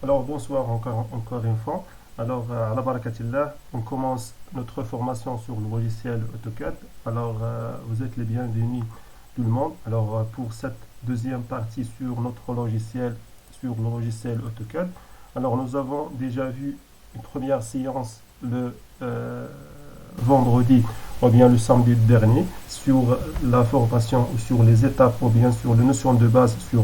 Alors bonsoir encore une fois. Alors à la barakatillah, on commence notre formation sur le logiciel AutoCAD. Alors vous êtes les bienvenus tout le monde. Alors pour cette deuxième partie sur le logiciel AutoCAD. Alors nous avons déjà vu une première séance le vendredi ou bien le samedi dernier sur la formation ou sur les étapes ou bien sur les notions de base sur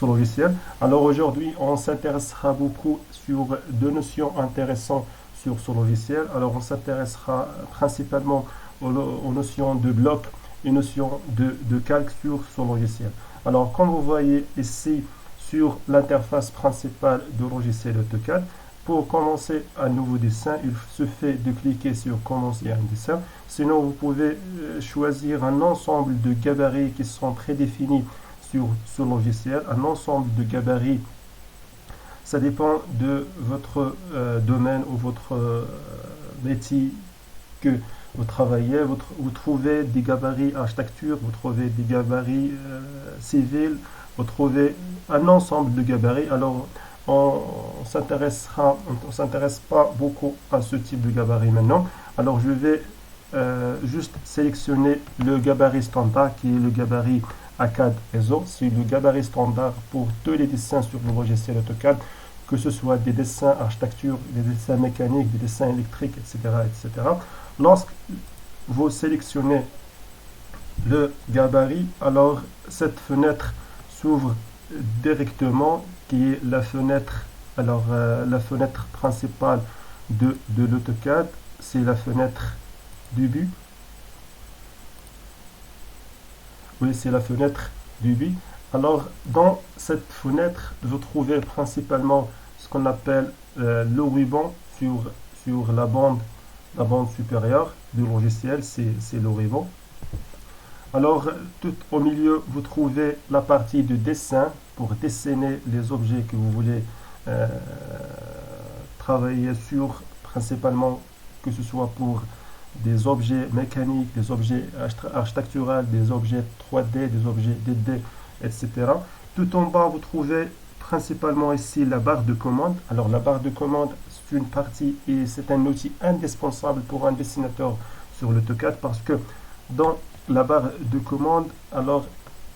logiciel. Alors aujourd'hui, on s'intéressera beaucoup sur deux notions intéressantes sur ce logiciel. Alors on s'intéressera principalement aux notions de bloc et notions de calque sur ce logiciel. Alors comme vous voyez ici sur l'interface principale du logiciel AutoCAD, pour commencer un nouveau dessin, il suffit de cliquer sur commencer un dessin. Sinon, vous pouvez choisir un ensemble de gabarits qui sont prédéfinis sur ce logiciel, un ensemble de gabarits. Ça dépend de votre domaine ou votre métier que vous travaillez. Vous trouvez des gabarits architecture, vous trouvez des gabarits civils, vous trouvez un ensemble de gabarits. Alors, on s'intéresse pas beaucoup à ce type de gabarit maintenant. Alors, je vais juste sélectionner le gabarit standard qui est le gabarit ACAD ESO. C'est le gabarit standard pour tous les dessins sur le logiciel AutoCAD, que ce soit des dessins architecture, des dessins mécaniques, des dessins électriques, etc., etc. Lorsque vous sélectionnez le gabarit, alors cette fenêtre s'ouvre directement, qui est la fenêtre, la fenêtre principale de l'AutoCAD, c'est la fenêtre début. Oui, c'est la fenêtre début. Alors, dans cette fenêtre, vous trouvez principalement ce qu'on appelle le ruban sur la bande supérieure du logiciel, c'est le ruban. Alors, tout au milieu, vous trouvez la partie de dessin pour dessiner les objets que vous voulez travailler sur, principalement que ce soit pour des objets mécaniques, des objets architecturaux, des objets 3D, des objets 2D, etc. Tout en bas, vous trouvez principalement ici la barre de commande. Alors, la barre de commande, c'est une partie et c'est un outil indispensable pour un dessinateur sur l'AutoCAD parce que dans la barre de commande, alors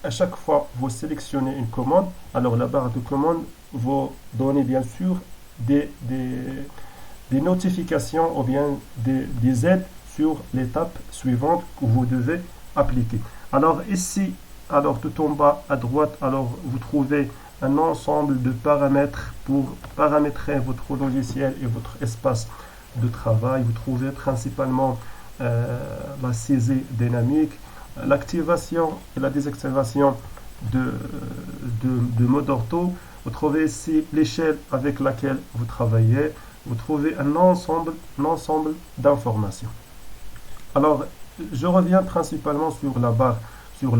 à chaque fois vous sélectionnez une commande, alors la barre de commande vous donne bien sûr des notifications ou bien des aides sur l'étape suivante que vous devez appliquer. Alors ici, alors tout en bas à droite, alors vous trouvez un ensemble de paramètres pour paramétrer votre logiciel et votre espace de travail. Vous trouvez principalement la saisie dynamique, l'activation et la désactivation de mode ortho. Vous trouvez ici l'échelle avec laquelle vous travaillez. Vous trouvez un ensemble d'informations. Alors, je reviens principalement sur la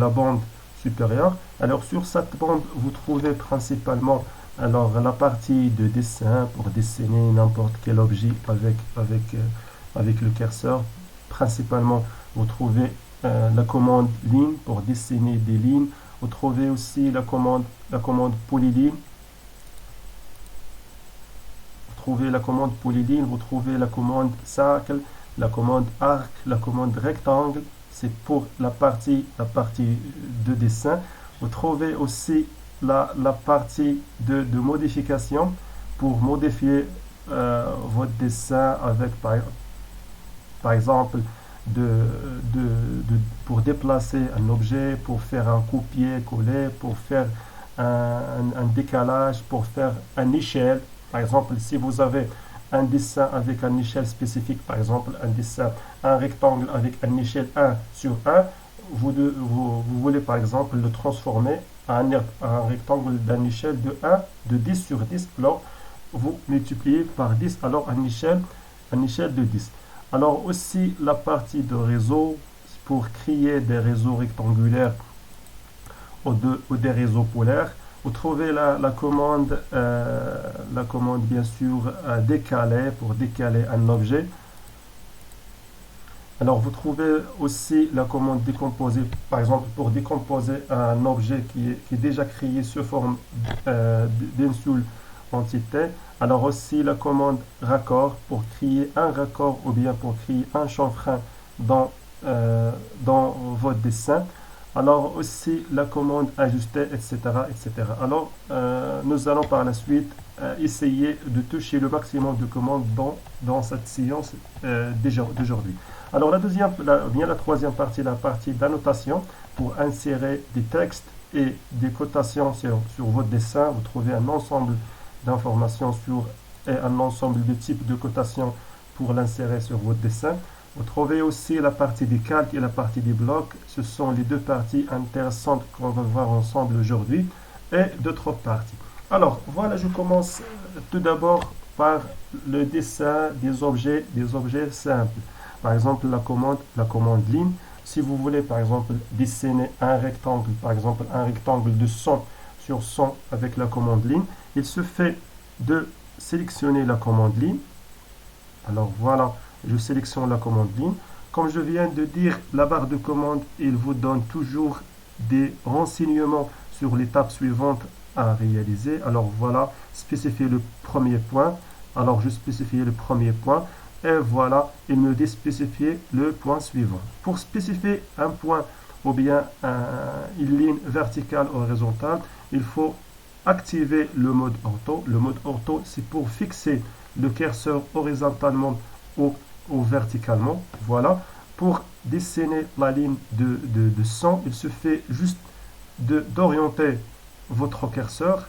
bande supérieure. Alors, sur cette bande, vous trouvez principalement alors, la partie de dessin pour dessiner n'importe quel objet avec le curseur. Principalement, vous trouvez la commande ligne pour dessiner des lignes. Vous trouvez aussi la commande polyline. Vous trouvez la commande polyline, vous trouvez la commande cercle, la commande arc, la commande rectangle. C'est pour la partie de dessin. Vous trouvez aussi la partie de modification pour modifier votre dessin avec par exemple pour déplacer un objet, pour faire un copier-coller, pour faire un décalage, pour faire une échelle. Par exemple, si vous avez un dessin avec une échelle spécifique, par exemple un rectangle avec une échelle 1 sur 1, vous voulez par exemple le transformer en un rectangle d'une échelle de 10 sur 10, alors vous multipliez par 10, alors une échelle de 10. Alors aussi la partie de réseau pour créer des réseaux rectangulaires ou des réseaux polaires. Vous trouvez la commande bien sûr décaler pour décaler un objet. Alors vous trouvez aussi la commande décomposer, par exemple pour décomposer un objet qui est déjà créé sous forme d'une seule entité. Alors aussi la commande raccord pour créer un raccord ou bien pour créer un chanfrein dans votre dessin. Alors aussi la commande ajuster, etc. etc. Alors nous allons par la suite essayer de toucher le maximum de commandes dans cette séance d'aujourd'hui. Alors la troisième partie, la partie d'annotation pour insérer des textes et des cotations sur votre dessin. Vous trouvez un ensemble d'informations et un ensemble de types de cotations pour l'insérer sur votre dessin. Vous trouvez aussi la partie des calques et la partie des blocs. Ce sont les deux parties intéressantes qu'on va voir ensemble aujourd'hui et d'autres parties. Alors, voilà, je commence tout d'abord par le dessin des objets simples. Par exemple, la commande ligne. Si vous voulez, par exemple, dessiner un rectangle, par exemple, un rectangle de 100 sur 100 avec la commande ligne, il se fait de sélectionner la commande ligne. Alors, voilà. Je sélectionne la commande ligne. Comme je viens de dire, la barre de commande, il vous donne toujours des renseignements sur l'étape suivante à réaliser. Alors voilà, spécifier le premier point. Alors je spécifie le premier point et voilà, il me dit spécifier le point suivant. Pour spécifier un point ou bien une ligne verticale ou horizontale, il faut activer le mode ortho. Le mode ortho, c'est pour fixer le curseur horizontalement ou verticalement. Voilà. Pour dessiner la ligne de 100, il suffit juste d'orienter votre curseur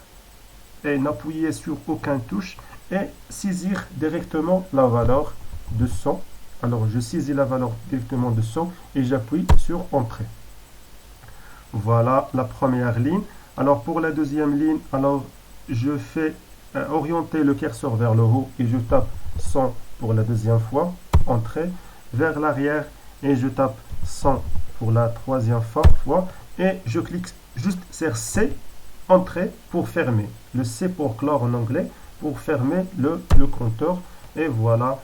et n'appuyer sur aucune touche et saisir directement la valeur de 100. Alors, je saisis la valeur directement de 100 et j'appuie sur Entrée. Voilà la première ligne. Alors, pour la deuxième ligne, alors je fais orienter le curseur vers le haut et je tape 100 pour la deuxième fois. Entrée vers l'arrière et je tape 100 pour la troisième fois et je clique juste sur C, Entrée pour fermer. Le C pour clore en anglais, pour fermer le compteur. Et voilà,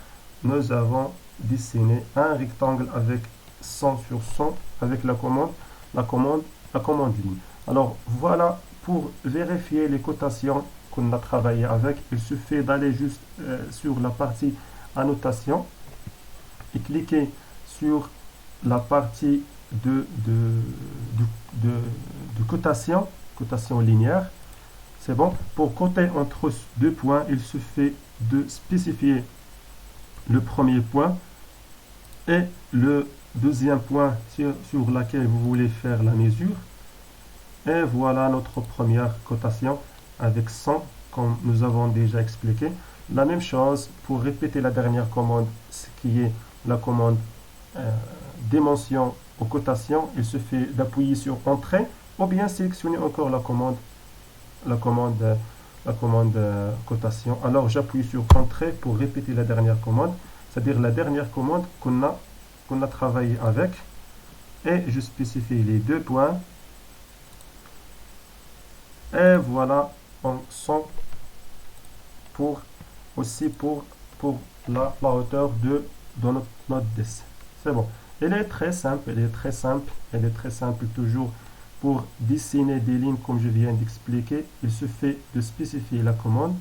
nous avons dessiné un rectangle avec 100 sur 100 avec la commande ligne. Alors voilà, pour vérifier les cotations qu'on a travaillé avec, il suffit d'aller juste sur la partie annotation et cliquer sur la partie de cotation linéaire. C'est bon. Pour coter entre deux points, il suffit de spécifier le premier point et le deuxième point sur lequel vous voulez faire la mesure. Et voilà notre première cotation avec 100, comme nous avons déjà expliqué. La même chose pour répéter la dernière commande, ce qui est la commande dimension ou cotation. Il suffit d'appuyer sur Entrée ou bien sélectionner encore la commande cotation. Alors j'appuie sur Entrée pour répéter la dernière commande, c'est-à-dire la dernière commande qu'on a travaillé avec. Et je spécifie les deux points. Et voilà, en 100 pour la hauteur de notre dessin. C'est bon. Elle est très simple toujours pour dessiner des lignes comme je viens d'expliquer. Il suffit de spécifier la commande.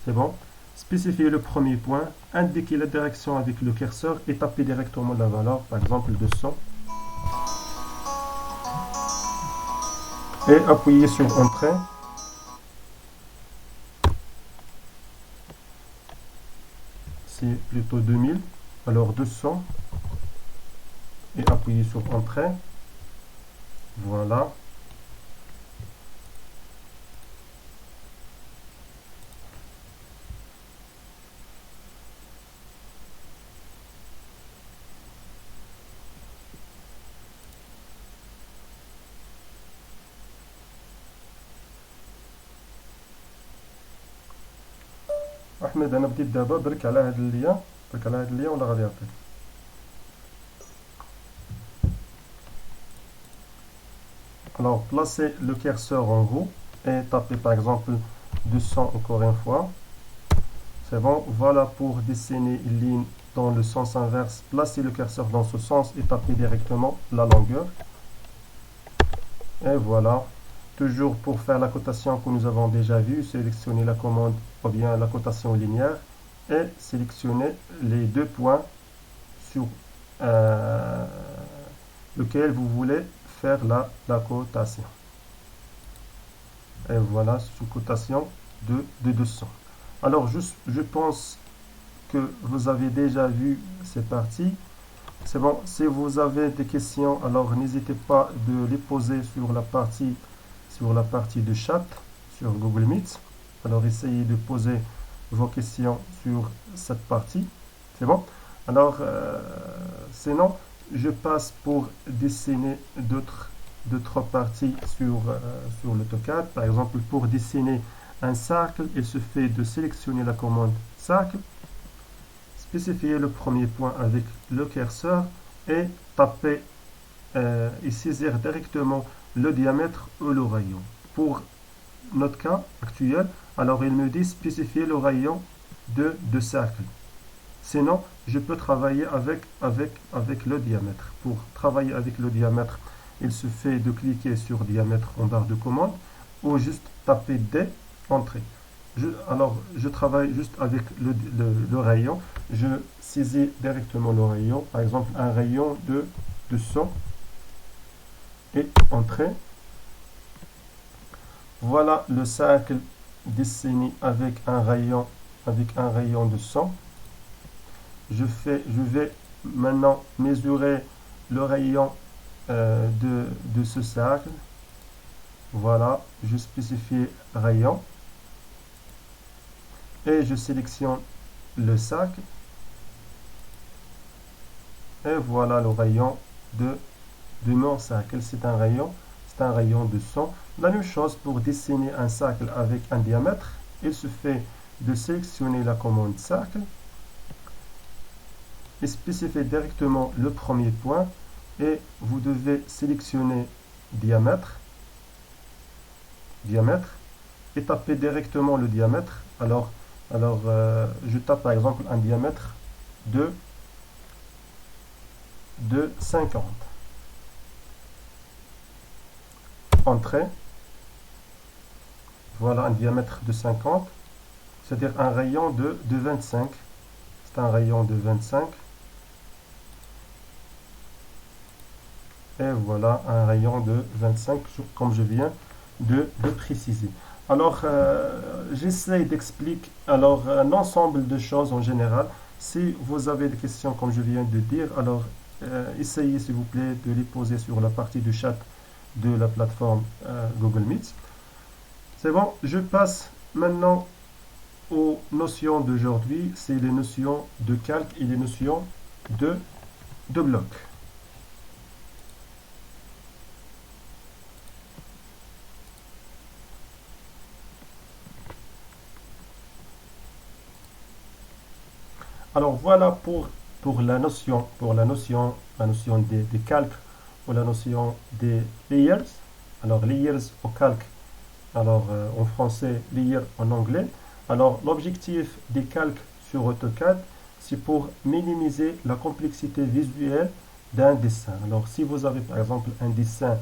C'est bon. Spécifier le premier point, indiquer la direction avec le curseur et taper directement la valeur, par exemple 200. Et appuyer sur Entrée. C'est plutôt 2000. Alors 200. Et appuyer sur Entrée. Voilà. احمد انا بديت دابا برك على هاد اللين ولا غادي يعطيك. Alors placez le curseur en haut et tapez par exemple 200 encore une fois. C'est bon. Voilà pour dessiner une ligne dans le sens inverse. Placez le curseur dans ce sens et tapez directement la longueur. Et voilà. toujours pour faire la cotation que nous avons déjà vue, sélectionnez la commande ou bien la cotation linéaire et sélectionnez les deux points sur lequel vous voulez faire la cotation. Et voilà, c'est une cotation de 200. Alors, je pense que vous avez déjà vu ces parties. C'est bon, si vous avez des questions, alors n'hésitez pas de les poser sur la partie de chat sur Google Meet. Alors, essayez de poser vos questions sur cette partie. C'est bon? Alors, sinon, je passe pour dessiner d'autres parties sur l'AutoCAD. Par exemple, pour dessiner un cercle, il suffit de sélectionner la commande cercle, spécifier le premier point avec le curseur et taper et saisir directement le diamètre ou le rayon. Pour notre cas actuel, alors il me dit spécifier le rayon de cercle. Sinon, je peux travailler avec le diamètre. Pour travailler avec le diamètre, il suffit de cliquer sur diamètre en barre de commande ou juste taper D, entrée. Alors, je travaille juste avec le rayon. Je saisis directement le rayon. Par exemple, un rayon de 200 et entrée. Voilà le cercle dessiné avec un rayon de 100. Je vais maintenant mesurer le rayon de ce cercle. Voilà, je spécifie rayon et je sélectionne le cercle et voilà le rayon de mon cercle. C'est un rayon de 100. La même chose pour dessiner un cercle avec un diamètre. Il suffit de sélectionner la commande cercle et spécifier directement le premier point et vous devez sélectionner diamètre et taper directement le diamètre. Alors je tape par exemple un diamètre de 50. Entrée. Voilà un diamètre de 50, c'est-à-dire un rayon de 25. C'est un rayon de 25. Et voilà un rayon de 25, comme je viens de préciser. Alors, j'essaie d'expliquer un ensemble de choses en général. Si vous avez des questions, comme je viens de dire, alors essayez s'il vous plaît de les poser sur la partie du chat de la plateforme Google Meet. C'est bon, je passe maintenant aux notions d'aujourd'hui. C'est les notions de calque et les notions de bloc. Alors voilà pour la notion des calques ou la notion des layers. Alors layers au calque, alors en français, layer en anglais. Alors l'objectif des calques sur AutoCAD, c'est pour minimiser la complexité visuelle d'un dessin. Alors si vous avez par exemple un dessin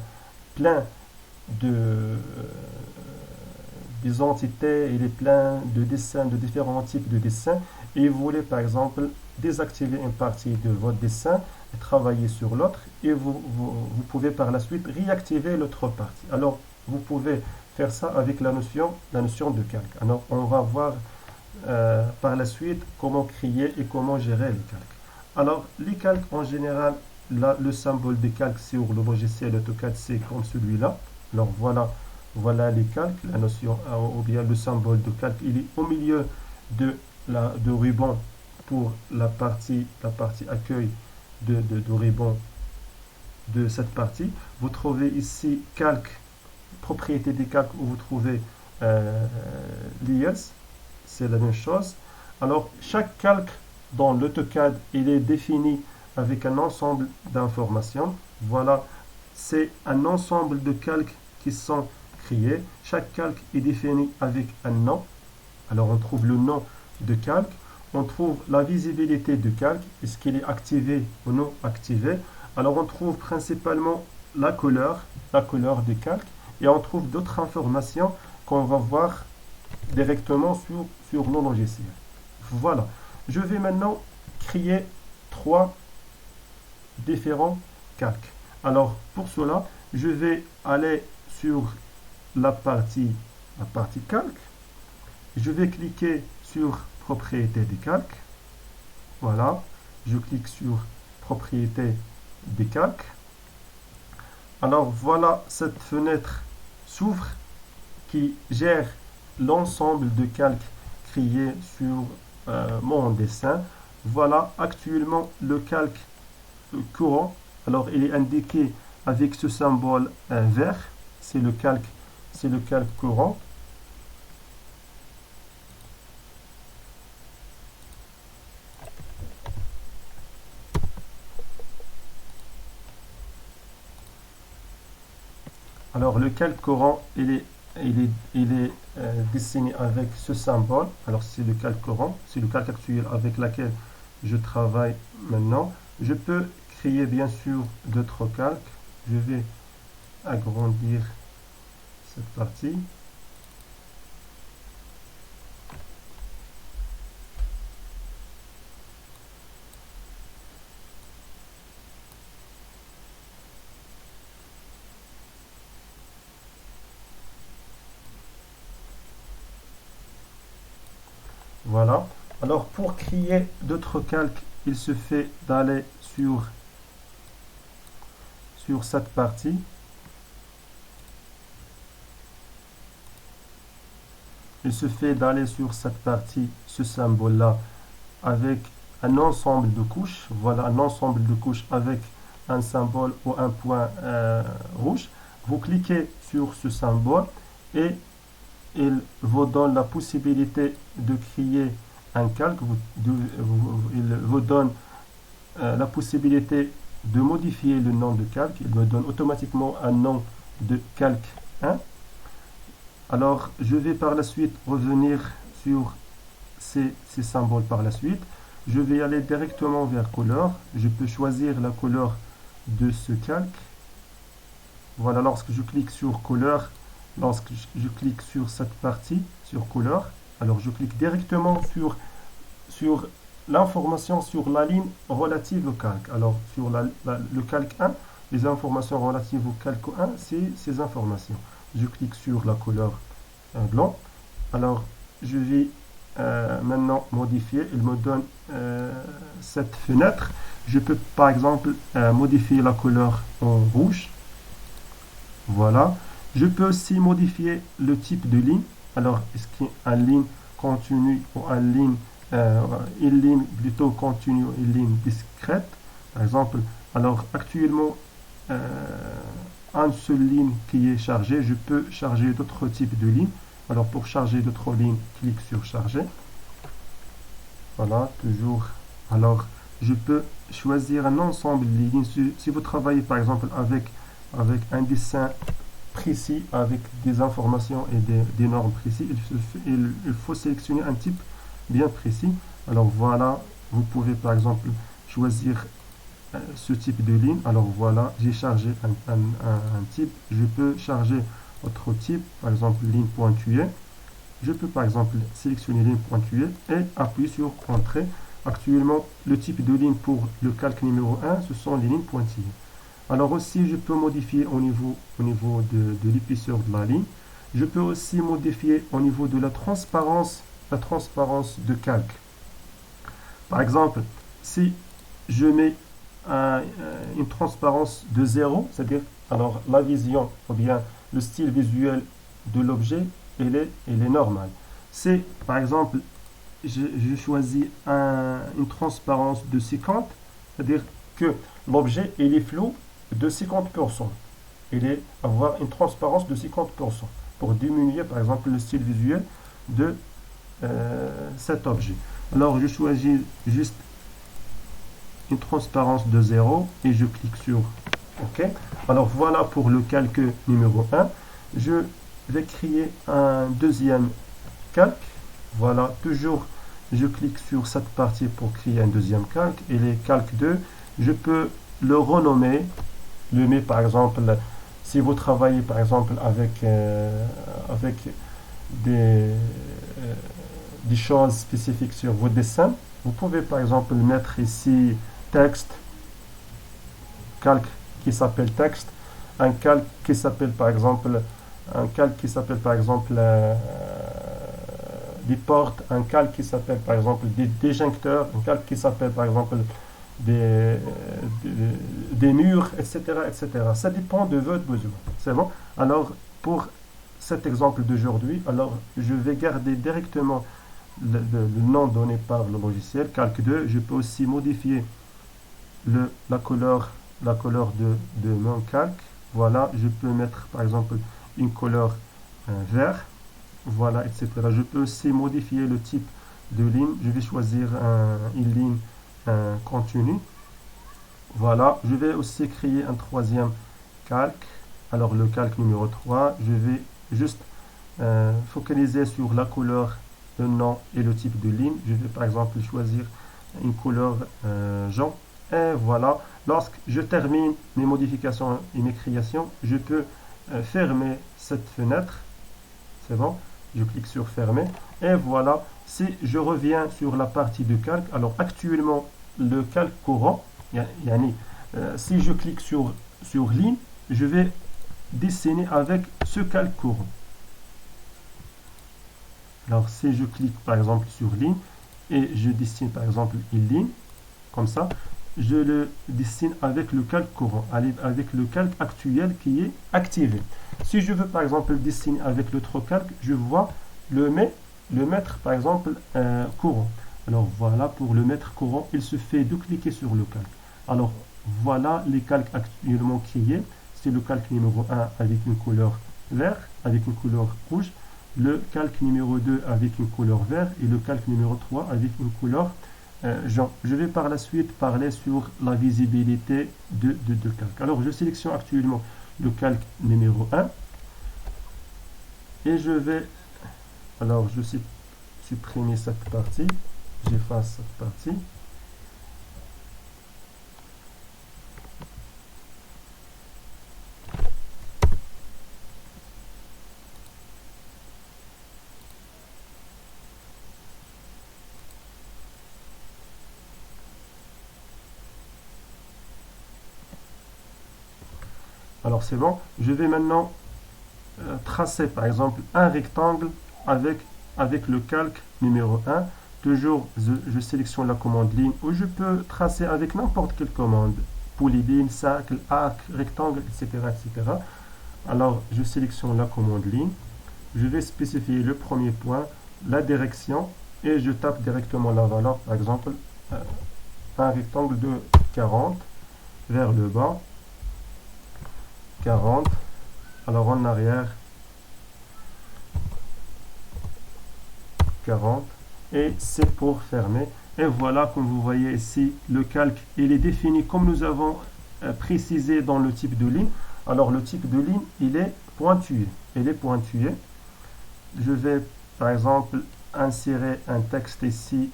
plein des entités, il est plein de dessins, de différents types de dessins, et vous voulez par exemple désactiver une partie de votre dessin et travailler sur l'autre, et vous pouvez par la suite réactiver l'autre partie. Alors vous pouvez faire ça avec la notion de calque. Alors on va voir par la suite comment créer et comment gérer les calques. Alors les calques en général, là, le symbole des calques sur le logiciel AutoCAD, c'est comme celui-là. Alors voilà les calques, la notion ou bien le symbole de calque, il est au milieu de ruban pour la partie accueil de ruban de cette partie. Vous trouvez ici calque, propriété des calques, où vous trouvez layers, c'est la même chose. Alors chaque calque dans l'AutoCAD, il est défini avec un ensemble d'informations. Voilà, c'est un ensemble de calques qui sont créés. Chaque calque est défini avec un nom. Alors on trouve le nom de calque, on trouve la visibilité du calque, est-ce qu'il est activé ou non activé. Alors on trouve principalement la couleur du calque et on trouve d'autres informations qu'on va voir directement sur nos logiciels. Voilà. Je vais maintenant créer 3 différents calques. Alors, pour cela, je vais aller sur la partie calque. Je vais cliquer sur propriété des calques. Voilà. Je clique sur propriété des calques. Alors, voilà, cette fenêtre s'ouvre qui gère l'ensemble de calques créés sur mon dessin. Voilà actuellement le calque courant. Alors, il est indiqué avec ce symbole vert. C'est le calque courant. Alors, le calque courant, il est dessiné avec ce symbole. Alors, c'est le calque courant, c'est le calque actuel avec lequel je travaille maintenant. Je peux créer bien sûr d'autres calques. Je vais agrandir cette partie. Voilà. Alors, pour créer d'autres calques, il se fait d'aller sur cette partie. Il se fait d'aller sur cette partie, ce symbole-là, avec un ensemble de couches. Voilà, un ensemble de couches avec un symbole ou un point rouge. Vous cliquez sur ce symbole et il vous donne la possibilité de créer un calque. Il vous donne la possibilité de modifier le nom de calque. Il me donne automatiquement un nom de calque 1. Alors, je vais par la suite revenir sur ces symboles par la suite. Je vais aller directement vers couleur. Je peux choisir la couleur de ce calque. Voilà, lorsque je clique sur couleur, lorsque je clique sur cette partie, sur couleur, alors je clique directement sur l'information sur la ligne relative au calque. Alors, sur le calque 1, les informations relatives au calque 1, c'est ces informations. Je clique sur la couleur blanc. Alors, je vais maintenant modifier. Il me donne cette fenêtre. Je peux, par exemple, modifier la couleur en rouge. Voilà. Je peux aussi modifier le type de ligne. Alors, est-ce qu'il y a une ligne continue ou une ligne plutôt continue ou une ligne discrète, par exemple. Alors, actuellement, une seule ligne qui est chargée. Je peux charger d'autres types de lignes. Alors, pour charger d'autres lignes, clique sur charger. Voilà, toujours. Alors, je peux choisir un ensemble de lignes. Si vous travaillez, par exemple, avec un dessin précis, avec des informations et des normes précis, il faut sélectionner un type bien précis. Alors, voilà, vous pouvez, par exemple, choisir ce type de ligne. Alors voilà, j'ai chargé un type. Je peux charger autre type, par exemple ligne pointillée. Je peux par exemple sélectionner ligne pointillée et appuyer sur Entrée. Actuellement, le type de ligne pour le calque numéro 1, ce sont les lignes pointillées. Alors aussi, je peux modifier au niveau de l'épaisseur de la ligne. Je peux aussi modifier au niveau de la transparence de calque. Par exemple, si je mets une transparence de 0, c'est-à-dire alors la vision ou bien le style visuel de l'objet, il est normal. Si par exemple je choisis une transparence de 50, c'est-à-dire que l'objet il est flou de 50%. Il est avoir une transparence de 50% pour diminuer par exemple le style visuel de cet objet. Alors je choisis juste une transparence de 0 et je clique sur OK. Alors voilà pour le calque numéro 1. Je vais créer un deuxième calque. Voilà, toujours je clique sur cette partie pour créer un deuxième calque et les calques 2, je peux le renommer. Le mettre par exemple Si vous travaillez par exemple avec des, euh, des choses spécifiques sur vos dessins, vous pouvez par exemple mettre ici texte, calque qui s'appelle texte, un calque qui s'appelle par exemple des portes, un calque qui s'appelle par exemple des disjoncteurs, un calque qui s'appelle par exemple des, des, des murs, etc., etc. Ça dépend de votre besoin. C'est bon? Alors, pour cet exemple d'aujourd'hui, alors je vais garder directement le nom donné par le logiciel, Calque 2. Je peux aussi modifier la couleur de mon calque. Voilà, je peux mettre par exemple une couleur vert, voilà, etc. Je peux aussi modifier le type de ligne. Je vais choisir une ligne continue. Voilà, je vais aussi créer un troisième calque. Alors le calque numéro 3, je vais juste focaliser sur la couleur, le nom et le type de ligne. Je vais par exemple choisir une couleur jaune. Et voilà, lorsque je termine mes modifications et mes créations, je peux fermer cette fenêtre. C'est bon, je clique sur fermer. Et voilà, si je reviens sur la partie de calque, alors actuellement, le calque courant, yani, si je clique sur ligne, je vais dessiner avec ce calque courant. Alors, si je clique par exemple sur ligne et je dessine par exemple une ligne, comme ça, je le dessine avec le calque courant, avec le calque actuel qui est activé. Si je veux par exemple dessiner avec l'autre calque, je vois le mettre par exemple courant. Alors voilà, pour le mettre courant, il suffit de cliquer sur le calque. Alors voilà les calques actuellement créés. C'est le calque numéro 1 avec une couleur vert, avec une couleur rouge, le calque numéro 2 avec une couleur vert et le calque numéro 3 avec une couleur jaune. Je vais par la suite parler sur la visibilité de calques. Alors je sélectionne actuellement le calque numéro 1 et je vais, alors je vais supprimer cette partie, j'efface cette partie. Alors c'est bon, je vais maintenant tracer par exemple un rectangle avec le calque numéro 1. Toujours, je sélectionne la commande ligne ou je peux tracer avec n'importe quelle commande. Polygone, cercle, arc, rectangle, etc., etc. Alors, je sélectionne la commande ligne. Je vais spécifier le premier point, la direction et je tape directement la valeur. Par exemple, un rectangle de 40 vers le bas. 40. Alors en arrière, 40. Et c'est pour fermer. Et voilà, comme vous voyez ici, le calque, il est défini comme nous avons précisé dans le type de ligne. Alors le type de ligne, il est pointillé. Il est pointillé. Je vais, par exemple, insérer un texte ici,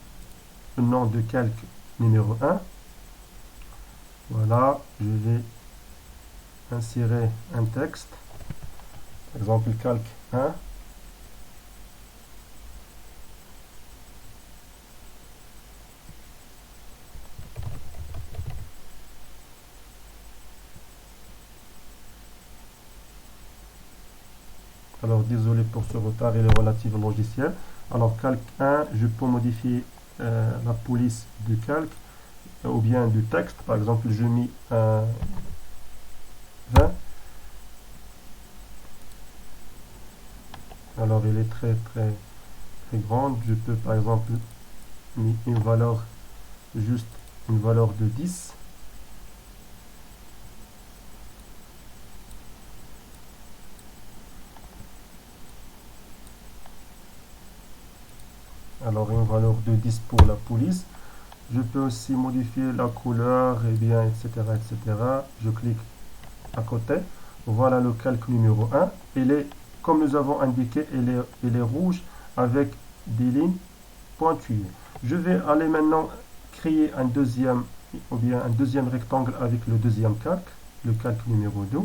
le nom de calque numéro 1. Voilà, je vais insérer un texte. Par exemple, calque 1. Alors, désolé pour ce retard, il est relatif au logiciel. Alors, calque 1, je peux modifier la police du calque ou bien du texte. Par exemple, je mets 20. Alors, il est très grande. Je peux, par exemple, mettre une valeur, juste une valeur de 10. Alors une valeur de 10 pour la police. Je peux aussi modifier la couleur, et bien, etc., etc. Je clique à côté. Voilà le calque numéro 1. Il est, comme nous avons indiqué, il est rouge avec des lignes pointillées. Je vais aller maintenant créer un deuxième rectangle avec le deuxième calque, le calque numéro 2.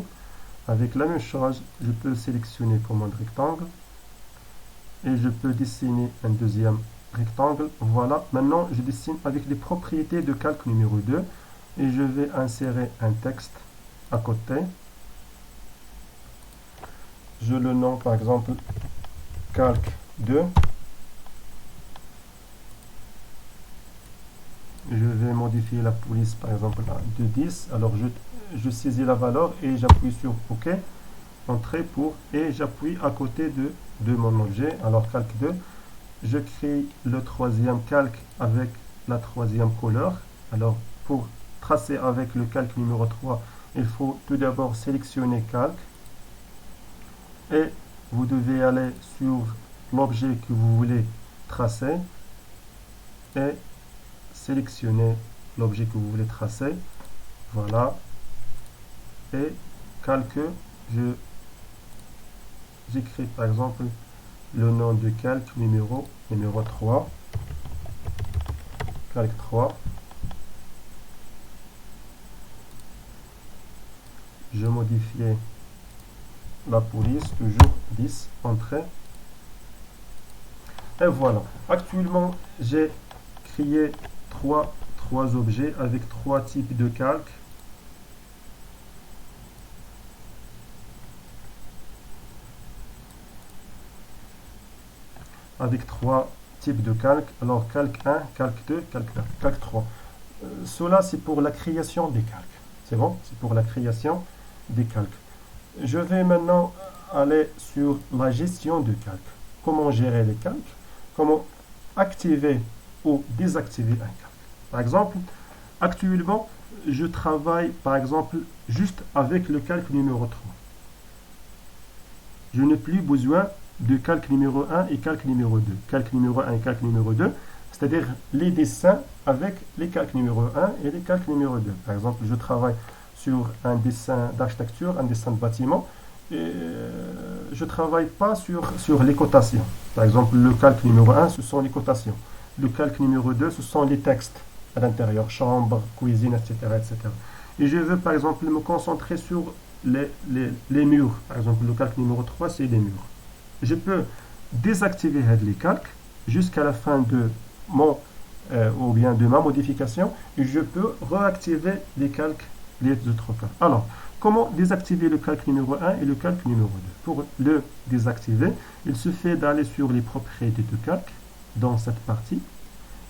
Avec la même chose, je peux sélectionner commande rectangle et je peux dessiner un deuxième rectangle. Voilà, maintenant je dessine avec les propriétés de calque numéro 2 et je vais insérer un texte à côté. Je le nomme par exemple calque 2. Je vais modifier la police par exemple à 2,10. Alors je saisis la valeur et j'appuie sur OK, entrée pour, et j'appuie à côté de mon objet. Alors calque 2, je crée le troisième calque avec la troisième couleur. Alors pour tracer avec le calque numéro 3, il faut tout d'abord sélectionner calque et vous devez aller sur l'objet que vous voulez tracer et sélectionner l'objet que vous voulez tracer. Voilà. Et calque, j'écris par exemple le nom de calque numéro 3. Calque 3. Je modifie la police, toujours 10, entrée. Et voilà. Actuellement, j'ai créé trois objets avec trois types de calques. Avec trois types de calques. Alors, calque 1, calque 2, calque 3. Cela, c'est pour la création des calques. C'est bon? C'est pour la création des calques. Je vais maintenant aller sur la gestion de calques. Comment gérer les calques? Comment activer ou désactiver un calque? Par exemple, actuellement, je travaille par exemple juste avec le calque numéro 3. Je n'ai plus besoin de calque numéro 1 et calque numéro 2. Calque numéro 1 et calque numéro 2, c'est-à-dire les dessins avec les calques numéro 1 et les calques numéro 2. Par exemple, je travaille sur un dessin d'architecture, un dessin de bâtiment, et je ne travaille pas sur les cotations. Par exemple, le calque numéro 1, ce sont les cotations. Le calque numéro 2, ce sont les textes à l'intérieur, chambre, cuisine, etc., etc. Et je veux, par exemple, me concentrer sur les murs. Par exemple, le calque numéro 3, c'est les murs. Je peux désactiver les calques jusqu'à la fin de ou bien de ma modification et je peux réactiver les calques, les autres calques. Alors, comment désactiver le calque numéro 1 et le calque numéro 2? Pour le désactiver, il suffit d'aller sur les propriétés de calque dans cette partie,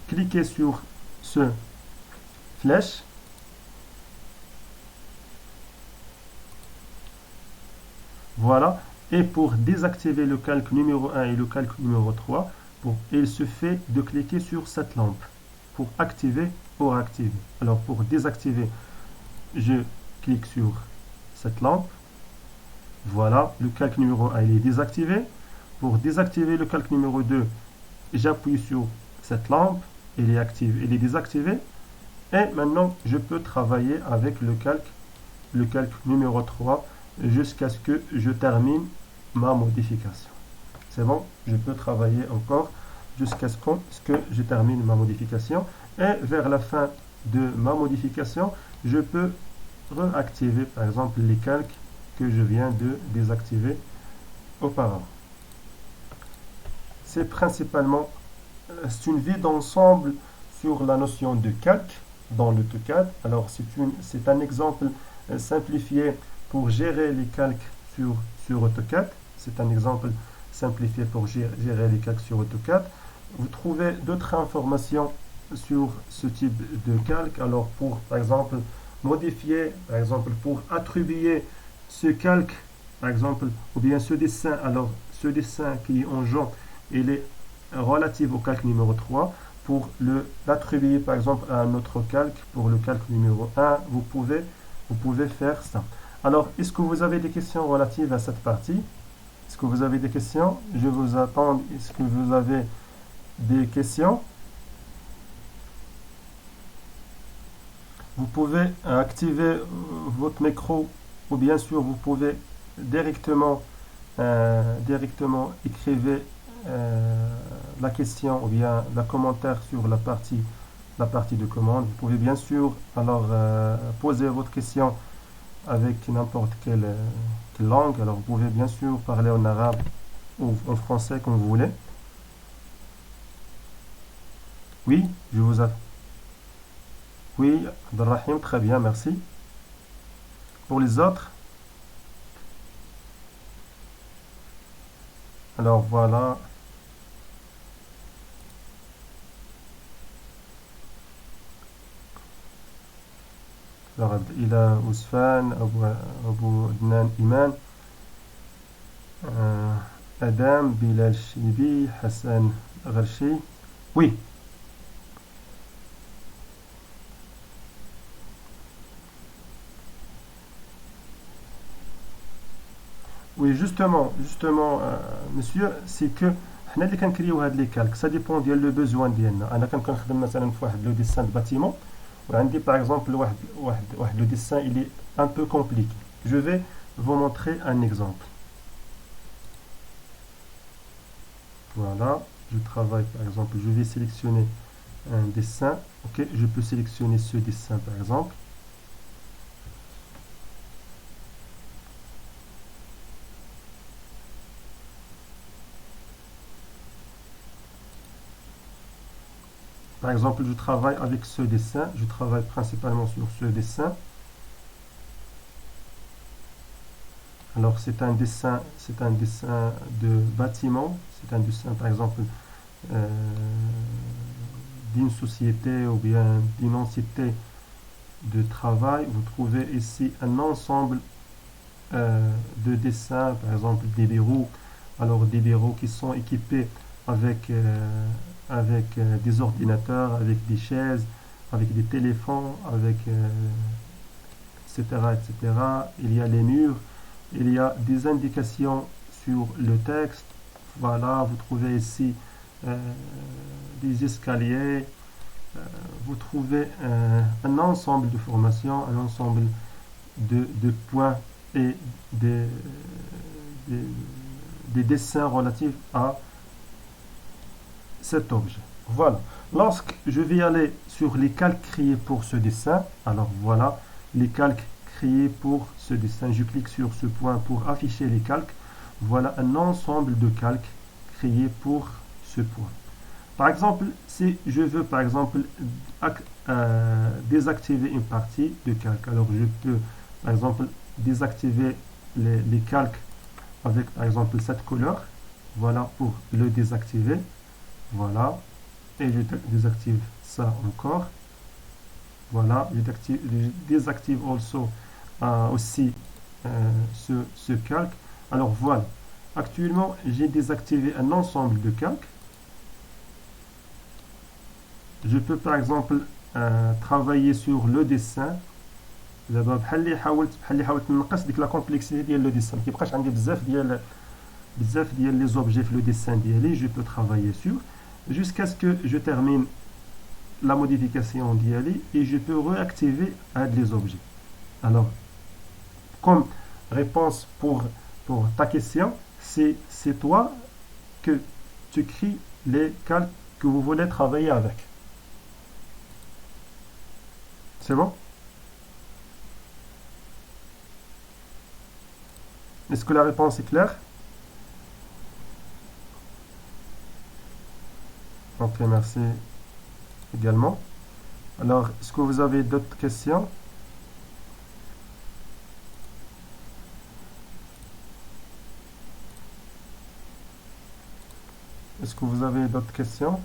cliquer sur ce flèche, voilà. Et pour désactiver le calque numéro 1 et le calque numéro 3, il suffit de cliquer sur cette lampe pour activer ou réactiver. Alors pour désactiver, je clique sur cette lampe. Voilà, le calque numéro 1 il est désactivé. Pour désactiver le calque numéro 2, j'appuie sur cette lampe, il est activé, il est désactivé. Et maintenant, je peux travailler avec le calque numéro 3 jusqu'à ce que je termine ma modification. C'est bon, je peux travailler encore jusqu'à ce que je termine ma modification. Et vers la fin de ma modification, je peux réactiver par exemple les calques que je viens de désactiver auparavant. C'est principalement une vue d'ensemble sur la notion de calque dans l'AutoCAD. Alors c'est un exemple simplifié pour gérer les calques sur AutoCAD. C'est un exemple simplifié pour gérer les calques sur AutoCAD. Vous trouvez d'autres informations sur ce type de calque. Alors pour, par exemple, modifier, par exemple, pour attribuer ce calque, par exemple, ou bien ce dessin, alors ce dessin qui est en jaune, il est relatif au calque numéro 3. Pour l'attribuer, par exemple, à un autre calque, pour le calque numéro 1, vous pouvez faire ça. Alors, est-ce que vous avez des questions relatives à cette partie? Est-ce que vous avez des questions? Je vous attends. Est-ce que vous avez des questions? Vous pouvez activer votre micro ou bien sûr vous pouvez directement écrire la question ou bien la commentaire sur la partie de commande. Vous pouvez bien sûr alors poser votre question avec n'importe quelle langue. Alors vous pouvez bien sûr parler en arabe ou en français comme vous voulez. Oui, je vous a... Oui, Abdelrahim, très bien, merci. Pour les autres, alors voilà. Alors il a Ousfane, Abu Adnan Iman, euh, Adam, Bilal Shibi, Hassan Gharchi. Oui, oui, monsieur, c'est que حنا اللي كنكريو هاد لي كالك سا ديبون ديال لو بوزوان ديالنا. انا كنخدم مثلا في واحد لو ديسان دو باتيمون وعندي باغ اكزومبل واحد لو ديسان il est un peu compliqué. Je vais vous montrer un exemple. Voilà, je travaille par exemple, je vais sélectionner un dessin. Ok, je peux sélectionner ce dessin par exemple. Par exemple, je travaille avec ce dessin, je travaille principalement sur ce dessin. Alors c'est un dessin de bâtiment, c'est un dessin par exemple euh, d'une société ou bien d'une entité de travail. Vous trouvez ici un ensemble de dessins, par exemple des bureaux. Alors des bureaux qui sont équipés avec des ordinateurs, avec des chaises, avec des téléphones, avec etc., etc. Il y a les murs, il y a des indications sur le texte. Voilà, vous trouvez ici euh, des escaliers, vous trouvez un ensemble de formations, un ensemble de points et des, des, des dessins relatifs à cet objet. Voilà. Lorsque je vais aller sur les calques créés pour ce dessin, alors voilà, les calques créés pour ce dessin, je clique sur ce point pour afficher les calques. Voilà un ensemble de calques créés pour ce point. Par exemple, si je veux par exemple désactiver une partie de calque, alors je peux par exemple désactiver les calques avec par exemple cette couleur. Voilà pour le désactiver. Voilà. Et je désactive ça encore. Voilà. Je désactive aussi ce calque. Alors voilà. Actuellement, j'ai désactivé un ensemble de calques. Je peux par exemple travailler sur le dessin. دابا بحال اللي حاولت نقص ديك لا كومبلكسيتي ديال لو ديسان ما كيبقاش عندي بزاف ديال لي زوبجي في لو ديسان ديالي. Je peux travailler sur jusqu'à ce que je termine la modification d'IALI et je peux réactiver les objets. Alors, comme réponse pour ta question, c'est toi que tu crées les calques que vous voulez travailler avec. C'est bon? Est-ce que la réponse est claire? Ok, merci également. Alors, est-ce que vous avez d'autres questions? Est-ce que vous avez d'autres questions?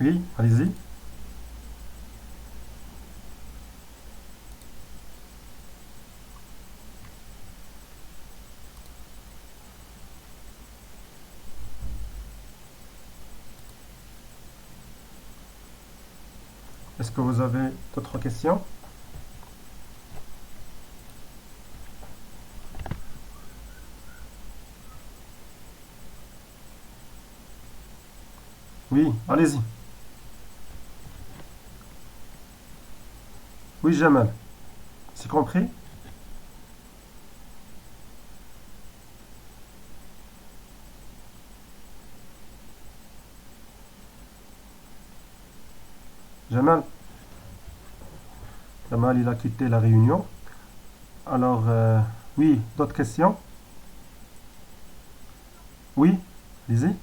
Oui, allez-y. Est-ce que vous avez d'autres questions? Oui, allez-y. Oui, Jamal. C'est compris? Jamal, Jamal, il a quitté la réunion. Alors, oui, d'autres questions? Oui, lisez.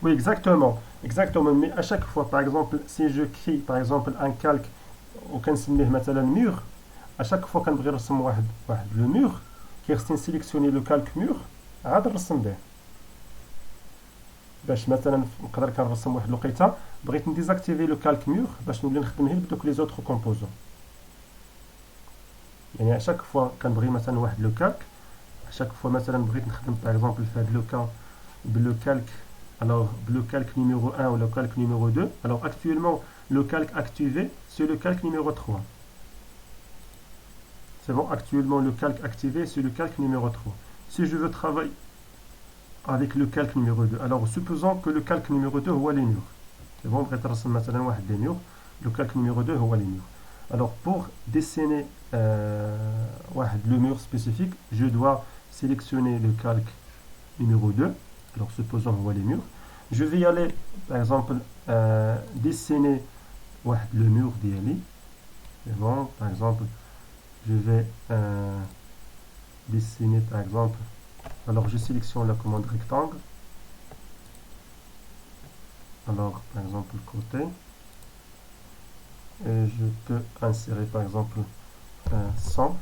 Oui, exactement. Exactement. Mais à chaque fois, par exemple, si je crée, par exemple, un calque وكنسميه مثلا mur, à chaque fois كنبغي نرسم واحد لو مور كيخصني نسيليكسيوني لو كالك مور عاد نرسم به باش مثلا نقدر كنرسم واحد الوقيته بغيت نديزاكتيفي لو كالك مور باش نولي نخدم غير بدوك لي زوتر كومبوزون يعني اشاك فوا كنبغي مثلا واحد لو كالك اشاك فوا مثلا بغيت نخدم باغ اكزومبل في هذا لو كا بلو كالك alors le calque numéro 1 ou le calque numéro 2 alors actuellement le calque activé c'est le calque numéro 3. C'est bon, actuellement le calque activé c'est le calque numéro 3. Si je veux travailler avec le calque numéro 2 alors supposons que le calque numéro 2 هو les murs. C'est bon, بغيت نرسم مثلا واحد des murs. Le calque numéro 2 هو les murs. Alors pour dessiner le mur spécifique, je dois sélectionner le calque numéro 2. Alors supposons هو les murs. Je vais y aller par exemple dessiner le mur ديالي. C'est bon, par exemple je vais dessiner par exemple alors je sélectionne la commande rectangle. Alors par exemple côté et je peux insérer par exemple 100.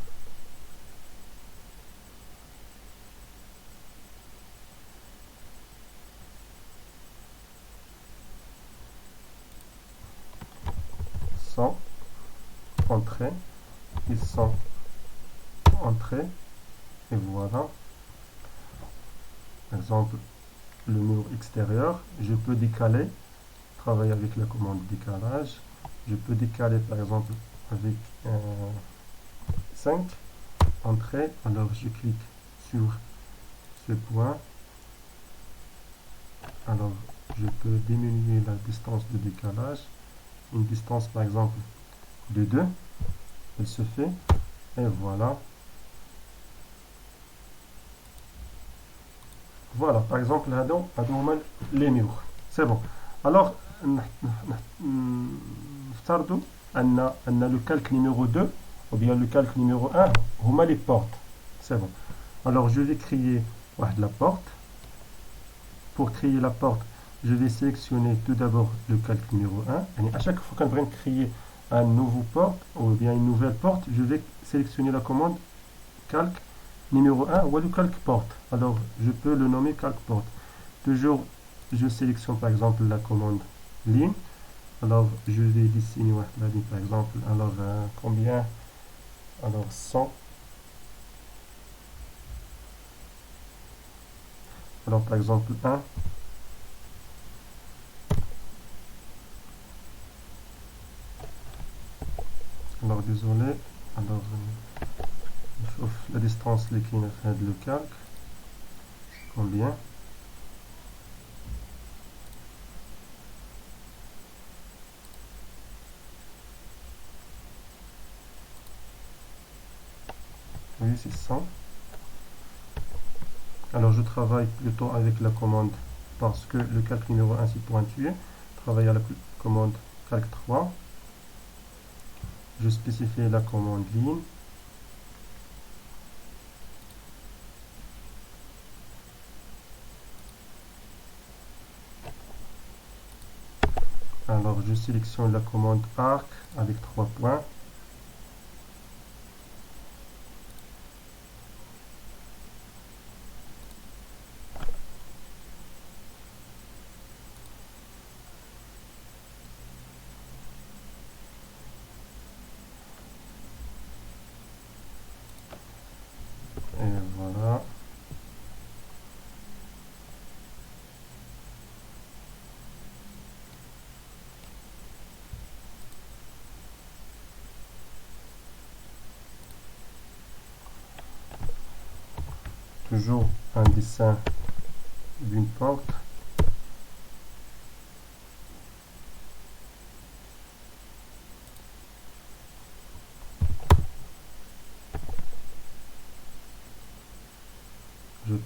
Entrée, ils sont entrés et voilà par exemple le mur extérieur je peux décaler, travailler avec la commande décalage, je peux décaler par exemple avec 5 entrées, alors je clique sur ce point, alors je peux diminuer la distance de décalage, une distance par exemple de 2, elle se fait et voilà. Voilà, par exemple, les murs. C'est bon. Alors, نفترضوا أن le calque numéro 2 ou bien le calque numéro 1 هما les portes. C'est bon. Alors, je vais créer la porte. Pour créer la porte, je vais sélectionner tout d'abord le calque numéro 1. Et à chaque fois qu'on va créer un nouveau porte ou bien une nouvelle porte, je vais sélectionner la commande calque numéro 1 ou le calque porte. Alors, je peux le nommer calque porte. Toujours, je sélectionne par exemple la commande ligne. Alors, je vais dessiner la ligne par exemple. Alors, combien? Alors, 100. Alors, par exemple, 1. Alors, désolé. Alors, la distance les qui fait le calque. Combien? Oui, c'est 100. Alors, je travaille plutôt avec la commande parce que le calque numéro 1 c'est pointué. Je travaille avec la commande calque 3. Je spécifie la commande ligne. Alors, je sélectionne la commande arc avec 3 points. Et voilà. Toujours un dessin d'une porte.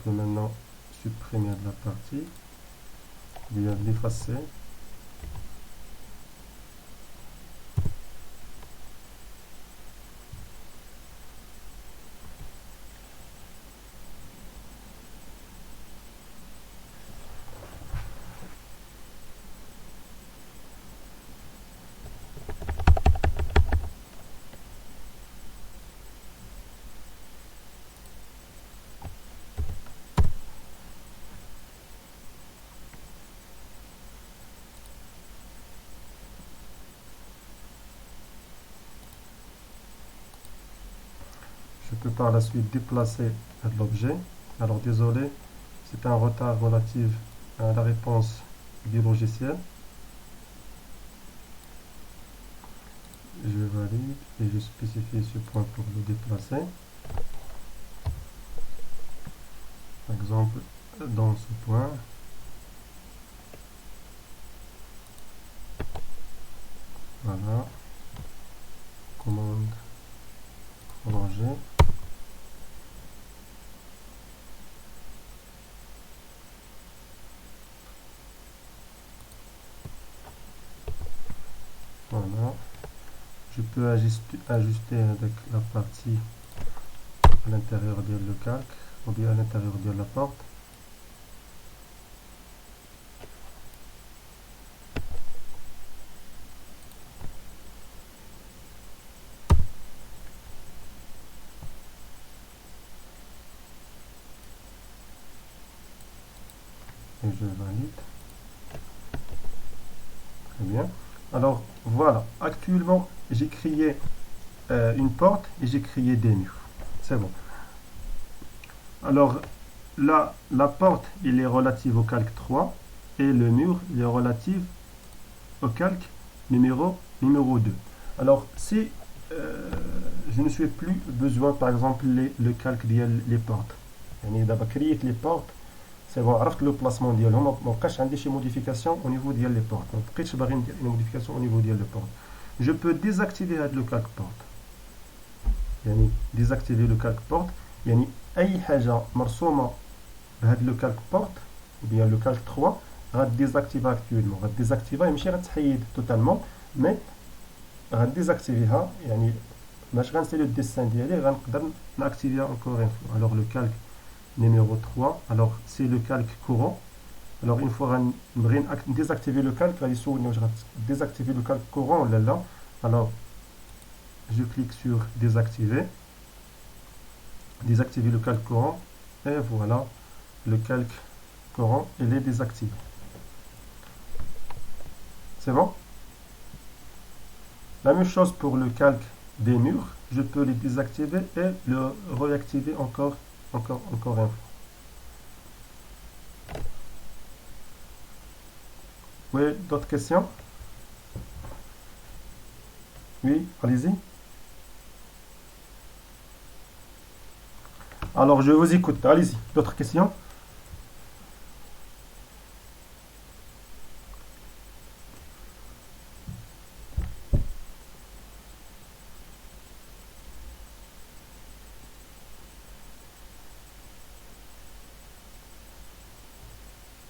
peux maintenant supprimer de la partie, bien l'effacer. Je peux par la suite déplacer l'objet. Alors désolé, c'est un retard relatif à la réponse du logiciel. Je valide et je spécifie ce point pour le déplacer. Par exemple, dans ce point, voilà, commande prolonger. Voilà. Je peux ajuster avec la partie à l'intérieur de le calque ou bien à l'intérieur de la porte. Et je valide. Très bien. Alors voilà, actuellement j'ai créé une porte et j'ai créé des murs. C'est bon. Alors là, la porte il est relative au calque 3 et le mur il est relatif au calque numéro 2. Alors si je ne suis plus besoin par exemple le calque les portes. يعني دابا كريت لي بورت سي بون عرفت لو بلاسمون ديالهم ما بقاش عندي شي موديفيكاسيون او نيفو ديال لي بورت ما بقيتش باغي ندير اي موديفيكاسيون او نيفو ديال لي بورت جو بو ديزاكتيفي هاد لو كالك بورت يعني ديزاكتيفي لو كالك بورت يعني اي حاجه مرسومه بهاد لو كالك بورت ou bien لو كالك 3 غاديزاكتيفها اكتويلمون غاديزاكتيفها ماشي غتحيد توتالمون مي غاديزاكتيفيها يعني باش غنسالي الديسان ديالي غنقدر ناكتيفيها encore une fois. Alors le calque numéro 3, alors c'est le calque courant. Alors une fois désactiver le calque, désactiver le calque courant là là. Alors je clique sur désactiver, désactiver le calque courant et voilà le calque courant il est désactivé. C'est bon? La même chose pour le calque des murs, je peux les désactiver et le réactiver encore une fois. Oui, d'autres questions? Oui, allez-y. Alors, je vous écoute. Allez-y. D'autres questions?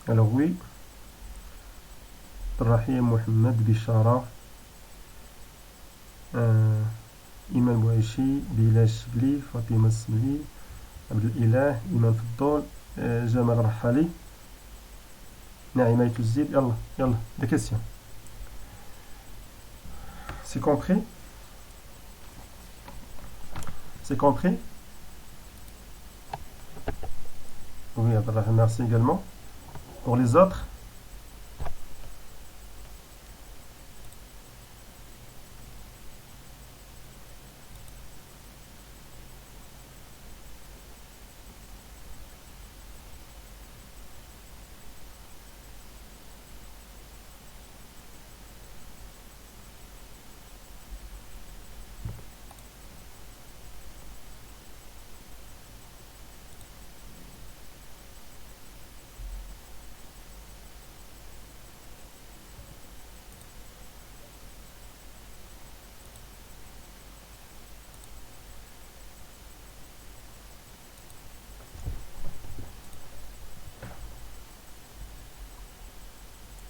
Alors, oui. Rahim Mohamed Bishara. إيمان بوعيشي بلال شبلي فاطمة السملي عبد الإله إيمان فضول جمال رحالي نعيمة الزيد يلا des questions. C'est compris? C'est compris? Oui, Abdelrahim, merci également. Pour les autres?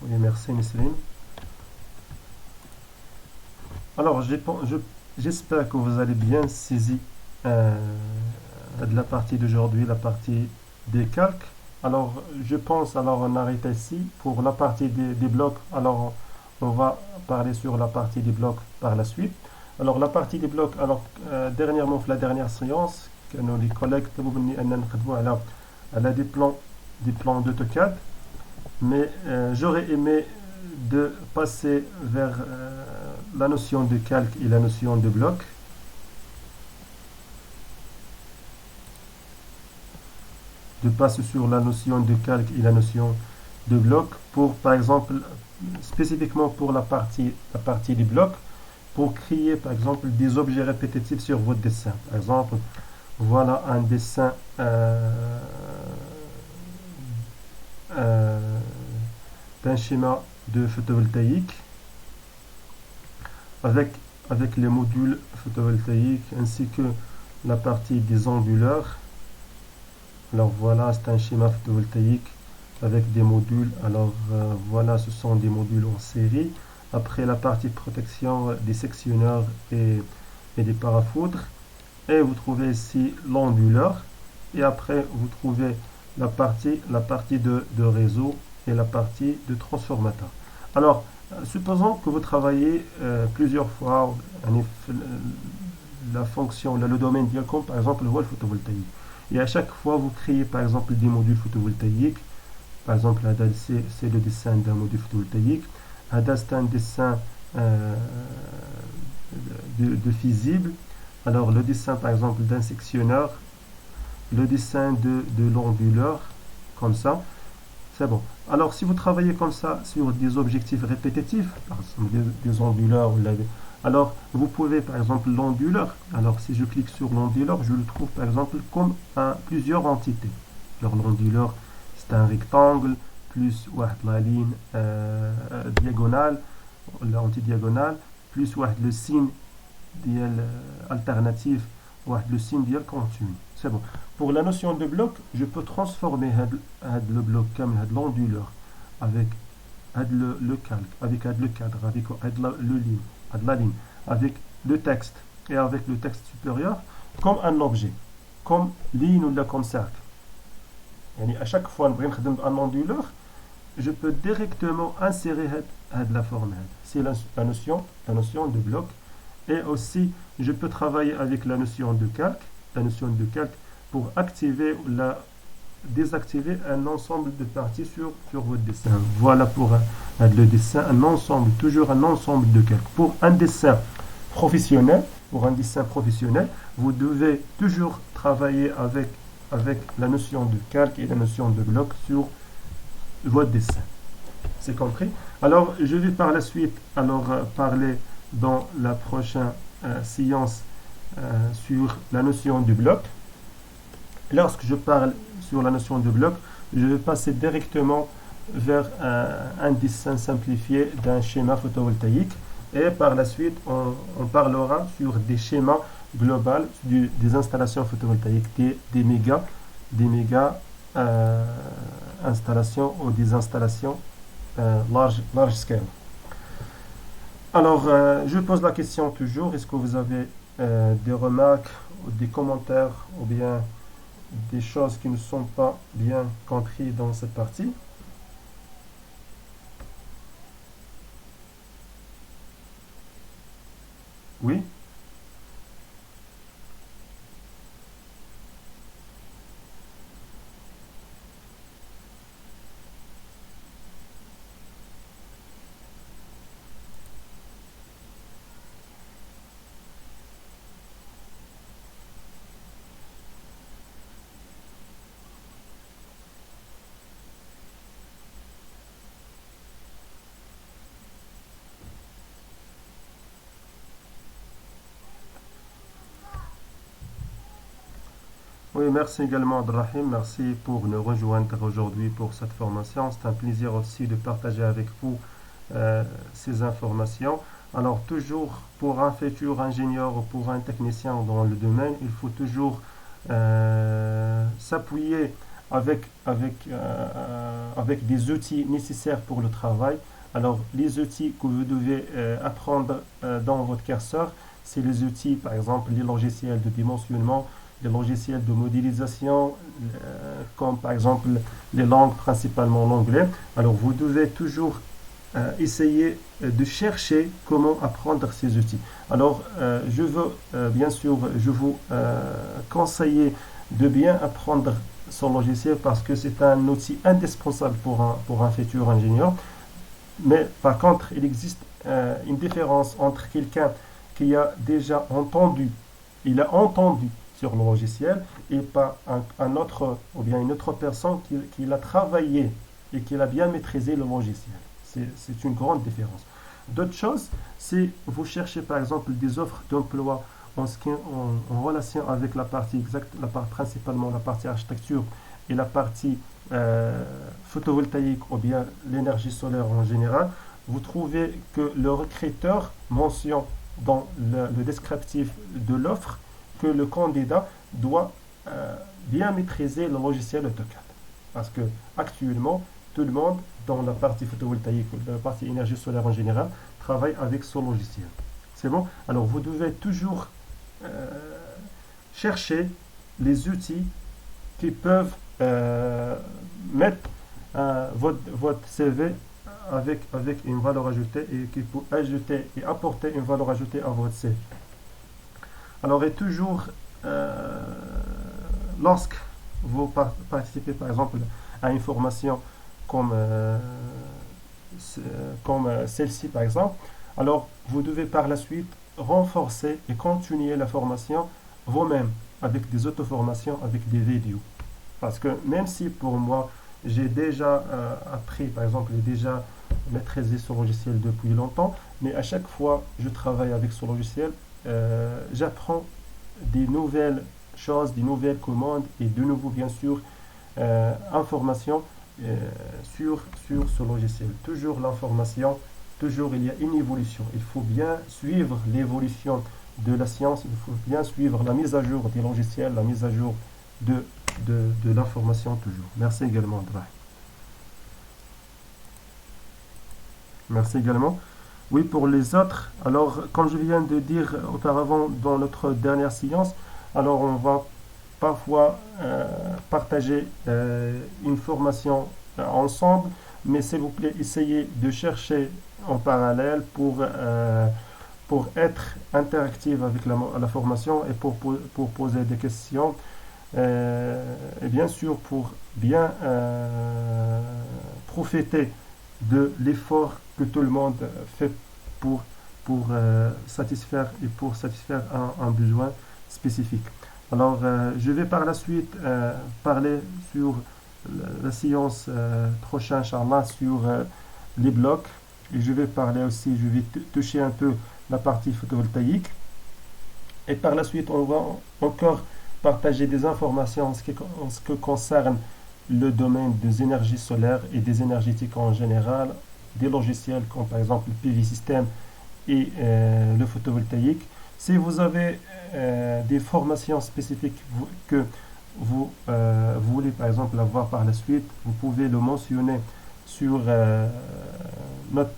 Oui, merci Nisrine. Alors, j'espère que vous allez bien saisir euh, de la partie d'aujourd'hui, la partie des calques. Alors, je pense, alors on arrête ici pour la partie des blocs. Alors, on va parler sur la partie des blocs par la suite. Alors, la partie des blocs, alors, dernièrement, la dernière séance, que nos les collègues, elle a des plans d'AutoCAD, mais j'aurais aimé de passer vers la notion de calque et la notion de bloc. De passer sur la notion de calque et la notion de bloc pour, par exemple, spécifiquement pour la partie des blocs, pour créer, par exemple, des objets répétitifs sur votre dessin. Par exemple, voilà un dessin euh, d'un schéma de photovoltaïque avec, avec les modules photovoltaïques ainsi que la partie des onduleurs. Alors voilà, c'est un schéma photovoltaïque avec des modules. Alors voilà, ce sont des modules en série. Après la partie protection des sectionneurs et des parafoudres. Et vous trouvez ici l'onduleur. Et après, vous trouvez la partie de réseau et la partie de transformateur. Alors, supposons que vous travaillez plusieurs fois la fonction, le domaine d'IACOM, par exemple, le photovoltaïque. Et à chaque fois, vous créez par exemple des modules photovoltaïques. Par exemple, c'est le dessin d'un module photovoltaïque. Ada, c'est un dessin de fusible. Alors, le dessin par exemple d'un sectionneur, le dessin de l'onduleur, comme ça, c'est bon. Alors, si vous travaillez comme ça sur des objectifs répétitifs, par exemple des onduleurs, alors vous pouvez par exemple l'onduleur. Alors, si je clique sur l'onduleur, je le trouve par exemple comme plusieurs entités. Alors, l'onduleur, c'est un rectangle plus la ligne diagonale, l'antidiagonale, plus le signe alternatif, le signe continu. C'est bon. Pour la notion de bloc, je peux transformer le bloc comme l'onduleur avec le calque, avec le cadre, avec la ligne, avec le texte et avec le texte supérieur comme un objet, comme ligne ou comme cercle. Et à chaque fois que je un onduleur, je peux directement insérer la forme. C'est la notion de bloc. Et aussi, je peux travailler avec la notion de calque pour activer ou désactiver un ensemble de parties sur votre dessin. Voilà pour le dessin, toujours un ensemble de calques. Pour un dessin professionnel, vous devez toujours travailler avec la notion de calque et la notion de bloc sur votre dessin. C'est compris? Alors, je vais par la suite parler dans la prochaine séance sur la notion du bloc. Lorsque je parle sur la notion de bloc, je vais passer directement vers un dessin simplifié d'un schéma photovoltaïque et par la suite on parlera sur des schémas globaux des installations photovoltaïques, des méga installations ou des installations large scale. Alors, je pose la question toujours, est-ce que vous avez des remarques, ou des commentaires ou bien des choses qui ne sont pas bien comprises dans cette partie? Oui? Oui, merci également Abdrahim, merci pour nous rejoindre aujourd'hui pour cette formation. C'est un plaisir aussi de partager avec vous ces informations. Alors toujours pour un futur ingénieur ou pour un technicien dans le domaine, il faut toujours s'appuyer avec des outils nécessaires pour le travail. Alors, les outils que vous devez apprendre dans votre curseur, c'est les outils, par exemple, les logiciels de dimensionnement, les logiciels de modélisation, comme par exemple les langues, principalement l'anglais. Alors, vous devez toujours essayer de chercher comment apprendre ces outils. Alors, je veux, bien sûr, je vous conseiller de bien apprendre son logiciel parce que c'est un outil indispensable pour un futur ingénieur. Mais par contre, il existe une différence entre quelqu'un qui a déjà entendu, il a entendu sur le logiciel et pas un autre ou bien une autre personne qui l'a travaillé et qui a bien maîtrisé le logiciel. C'est une grande différence. D'autres choses, c'est vous cherchez par exemple des offres d'emploi en relation avec la partie exacte, principalement la partie architecture et la partie photovoltaïque ou bien l'énergie solaire en général, vous trouvez que le recruteur mentionne dans le descriptif de l'offre que le candidat doit bien maîtriser le logiciel AutoCAD. Parce que actuellement, tout le monde, dans la partie photovoltaïque ou la partie énergie solaire en général, travaille avec ce logiciel. C'est bon? Alors, vous devez toujours chercher les outils qui peuvent mettre votre CV avec une valeur ajoutée et qui peut ajouter et apporter une valeur ajoutée à votre CV. Alors, et toujours, lorsque vous participez par exemple à une formation comme celle-ci par exemple, alors vous devez par la suite renforcer et continuer la formation vous-même avec des auto-formations, avec des vidéos. Parce que même si pour moi, j'ai déjà appris, par exemple, j'ai déjà maîtrisé ce logiciel depuis longtemps, mais à chaque fois je travaille avec ce logiciel, j'apprends des nouvelles choses, des nouvelles commandes et de nouveau, bien sûr, informations sur ce logiciel. Toujours l'information, toujours il y a une évolution. Il faut bien suivre l'évolution de la science, il faut bien suivre la mise à jour des logiciels, la mise à jour de l'information toujours. Merci également, André. Merci également. Oui, pour les autres, alors, comme je viens de dire auparavant dans notre dernière séance, alors on va parfois partager une formation ensemble, mais s'il vous plaît, essayez de chercher en parallèle pour être interactive avec la formation et pour poser des questions. Et bien sûr, pour bien profiter de l'effort que tout le monde fait pour satisfaire un besoin spécifique. Alors, je vais par la suite parler sur la séance prochaine, Inch'Allah, sur les blocs. Et je vais parler aussi, je vais toucher un peu la partie photovoltaïque. Et par la suite, on va encore partager des informations en ce qui concerne le domaine des énergies solaires et des énergétiques en général, des logiciels comme par exemple le PV System et le photovoltaïque. Si vous avez des formations spécifiques que vous voulez par exemple avoir par la suite, vous pouvez le mentionner sur notre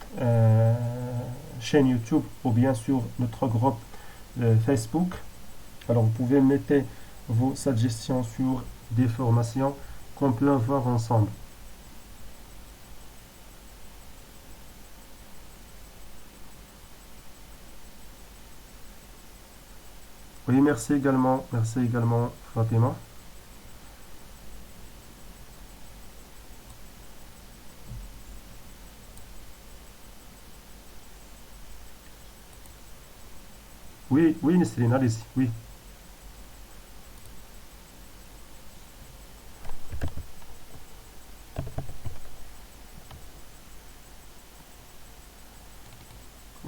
chaîne YouTube ou bien sur notre groupe Facebook. Alors vous pouvez mettre vos suggestions sur des formations qu'on peut voir ensemble. Oui, merci également, Fatima. Oui, oui, Nesrine, allez-y, oui.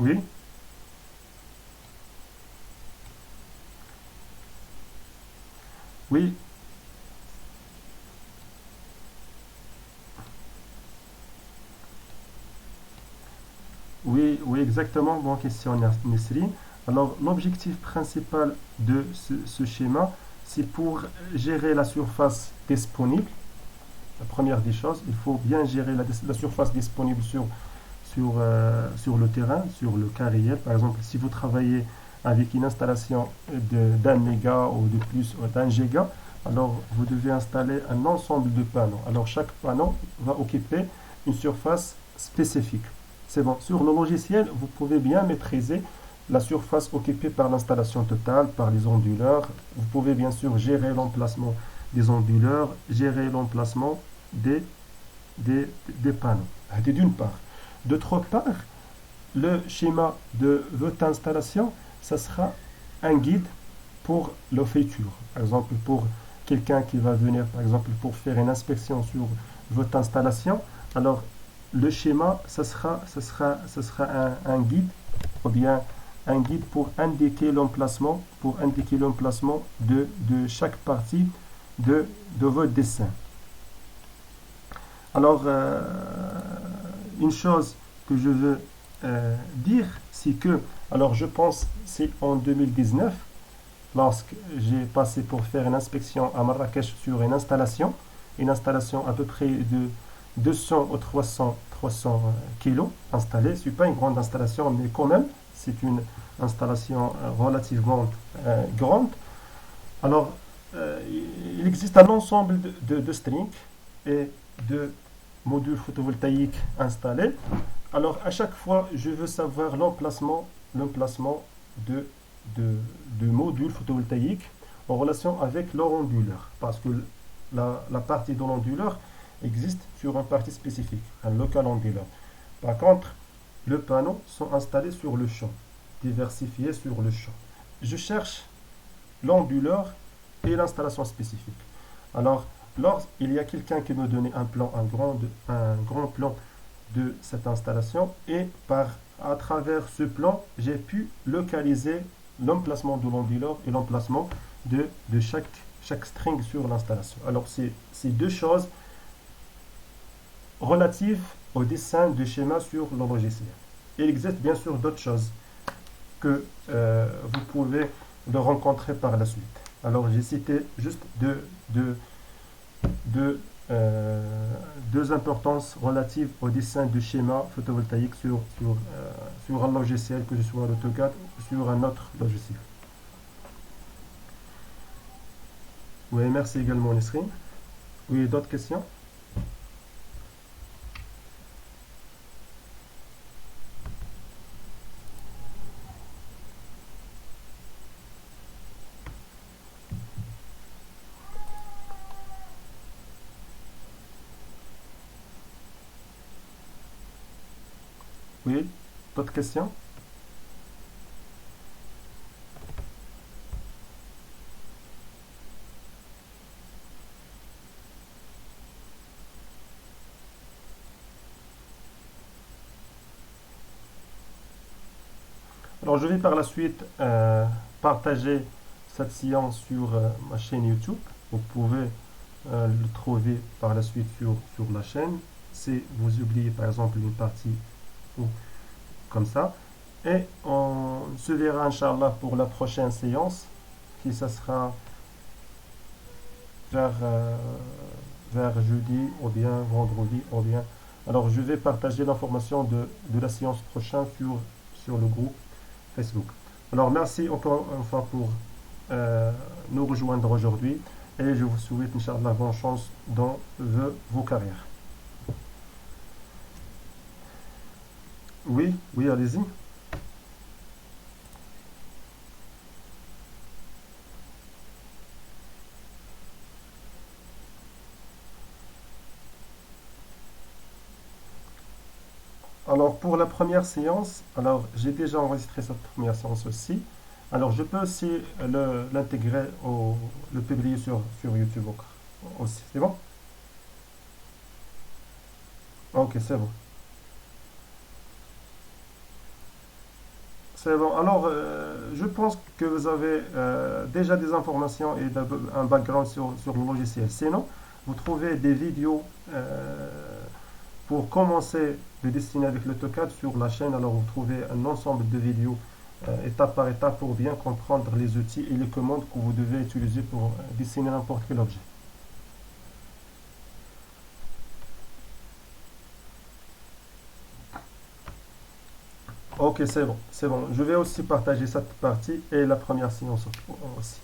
Oui, oui, oui, oui, exactement, bonne question, Nesrine. Alors, l'objectif principal de ce schéma, c'est pour gérer la surface disponible. la première des choses, il faut bien gérer la surface disponible sur le terrain, sur le cas réel. Par exemple, si vous travaillez avec une installation d'un méga ou de plus d'un giga, alors vous devez installer un ensemble de panneaux. Alors chaque panneau va occuper une surface spécifique. C'est bon. Sur le logiciel, vous pouvez bien maîtriser la surface occupée par l'installation totale, par les onduleurs. Vous pouvez bien sûr gérer l'emplacement des onduleurs, gérer l'emplacement des panneaux. D'une part. D'autre part, le schéma de votre installation, ça sera un guide pour le futur. Par exemple, pour quelqu'un qui va venir, par exemple, pour faire une inspection sur votre installation, alors le schéma, ça sera un guide, ou bien un guide pour indiquer l'emplacement, de chaque partie de votre dessin. Alors, une chose que je veux dire, c'est que, alors je pense, c'est en 2019, lorsque j'ai passé pour faire une inspection à Marrakech sur une installation à peu près de 200 ou 300 kilos installée. Ce n'est pas une grande installation, mais quand même, c'est une installation relativement grande. Alors, il existe un ensemble de strings et de modules photovoltaïques installés. Alors, à chaque fois, je veux savoir l'emplacement de, de modules photovoltaïques en relation avec leur onduleur. Parce que la partie de l'onduleur existe sur une partie spécifique, un local onduleur. Par contre, les panneaux sont installés sur le champ, diversifiés sur le champ. Je cherche l'onduleur et l'installation spécifique. Alors, lorsqu'il y a quelqu'un qui me donnait un grand plan de cette installation, et à travers ce plan, j'ai pu localiser l'emplacement de l'onduleur et l'emplacement de chaque string sur l'installation. Alors, c'est deux choses relatives au dessin de schéma sur le logiciel. Il existe bien sûr d'autres choses que vous pouvez le rencontrer par la suite. Alors, j'ai cité juste deux importances relatives au dessin de schéma photovoltaïque sur un logiciel, que ce soit l'AutoCAD ou sur un autre logiciel. Oui, merci également Nesrine. Oui, d'autres questions? Oui, d'autres questions? Alors, je vais par la suite partager cette séance sur ma chaîne YouTube. Vous pouvez le trouver par la suite sur la chaîne. Si vous oubliez par exemple une partie ou comme ça. Et on se verra, Inch'Allah, pour la prochaine séance, qui ça sera vers, vers jeudi ou bien vendredi ou bien. Alors, je vais partager l'information de la séance prochaine sur le groupe Facebook. Alors, merci encore une fois pour nous rejoindre aujourd'hui et je vous souhaite, Inch'Allah, bonne chance dans vos carrières. Oui, oui, allez-y. Alors, pour la première séance, alors j'ai déjà enregistré cette première séance aussi. Alors, je peux aussi l'intégrer, le publier sur YouTube aussi. C'est bon? Ok, c'est bon. C'est bon. Alors, je pense que vous avez déjà des informations et un background sur le logiciel. Sinon, vous trouvez des vidéos pour commencer le dessiner avec l'AutoCAD sur la chaîne. Alors, vous trouvez un ensemble de vidéos étape par étape pour bien comprendre les outils et les commandes que vous devez utiliser pour dessiner n'importe quel objet. Ok, c'est bon, c'est bon. Je vais aussi partager cette partie et la première séance aussi.